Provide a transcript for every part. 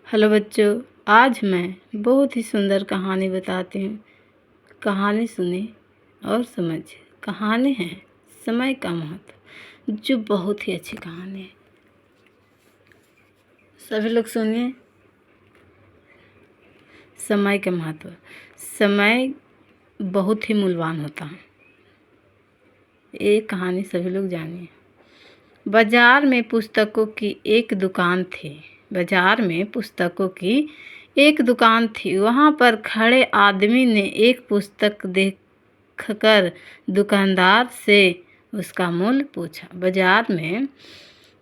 Hello बच्चों, आज मैं बहुत ही सुंदर कहानी बताती हूँ। कहानी सुने और समझे। कहानी है समय का महत्व, जो बहुत ही अच्छी कहानी है। सभी लोग सुनिए। समय का महत्व। समय बहुत ही मूल्यवान होता है। ये कहानी सभी लोग जानिए। बाजार में पुस्तकों की एक दुकान थी। बाजार में पुस्तकों की एक दुकान थी। वहाँ पर खड़े आदमी ने एक पुस्तक देखकर दुकानदार से उसका मूल्य पूछा। बाजार में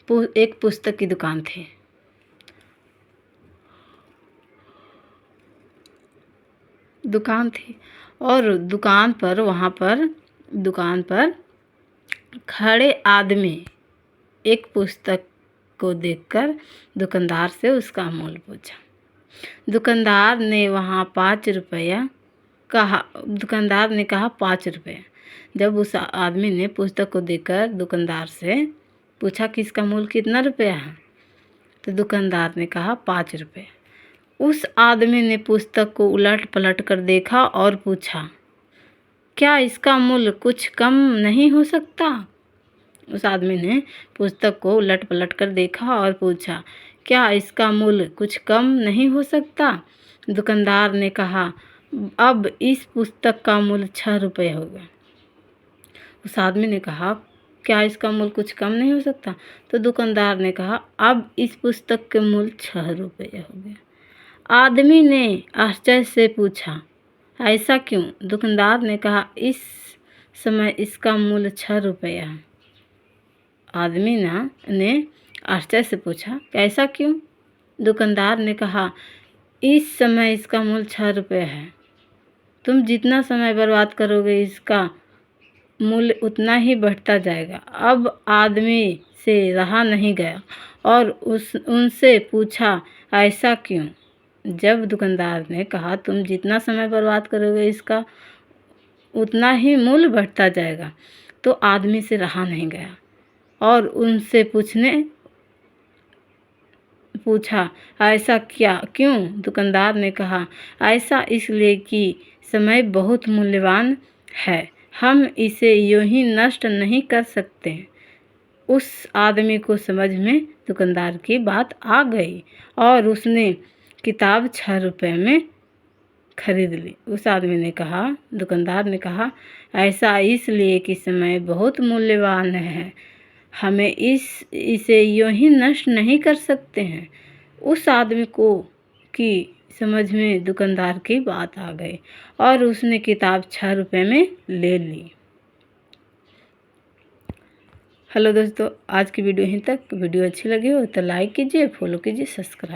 एक पुस्तक की दुकान थी। और दुकान पर खड़े आदमी एक पुस्तक को देखकर दुकानदार से उसका मूल्य पूछा। दुकानदार ने 5 रुपया कहा। दुकानदार ने कहा 5 रुपये। जब उस आदमी ने पुस्तक को देखकर दुकानदार से पूछा कि इसका मूल्य कितना रुपया है, तो दुकानदार ने कहा 5 रुपये। उस आदमी ने पुस्तक को उलट पलट कर देखा और पूछा, क्या इसका मूल्य कुछ कम नहीं हो सकता? उस आदमी ने पुस्तक को उलट पलट कर देखा और पूछा, क्या इसका मूल्य कुछ कम नहीं हो सकता? दुकानदार ने कहा, अब इस पुस्तक का मूल्य 6 रुपये होगा। उस आदमी ने कहा, क्या इसका मूल्य कुछ कम नहीं हो सकता? तो दुकानदार ने कहा, अब इस पुस्तक के मूल्य 6 रुपये हो गया। आदमी ने आश्चर्य से पूछा, ऐसा क्यों? दुकानदार ने कहा, इस समय इसका मूल्य 6 रुपये है। आदमी ने आश्चर्य से पूछा, ऐसा क्यों? दुकानदार ने कहा, इस समय इसका मूल्य 6 रुपये है। तुम जितना समय बर्बाद करोगे, इसका मूल्य उतना ही बढ़ता जाएगा। अब आदमी से रहा नहीं गया और उनसे पूछा, ऐसा क्यों? जब दुकानदार ने कहा, तुम जितना समय बर्बाद करोगे, इसका उतना ही मूल्य बढ़ता जाएगा, तो आदमी से रहा नहीं गया और उनसे पूछा, ऐसा क्यों? दुकानदार ने कहा, ऐसा इसलिए कि समय बहुत मूल्यवान है, हम इसे यूं ही नष्ट नहीं कर सकते। उस आदमी को समझ में दुकानदार की बात आ गई और उसने किताब 6 रुपये में खरीद ली। उस आदमी ने कहा, दुकानदार ने कहा, ऐसा इसलिए कि समय बहुत मूल्यवान है, हमें इसे यूं ही नष्ट नहीं कर सकते हैं। उस आदमी की समझ में दुकानदार की बात आ गई और उसने किताब 6 रुपये में ले ली। हेलो दोस्तों, आज की वीडियो यहीं तक। वीडियो अच्छी लगी हो तो लाइक कीजिए, फॉलो कीजिए, सब्सक्राइब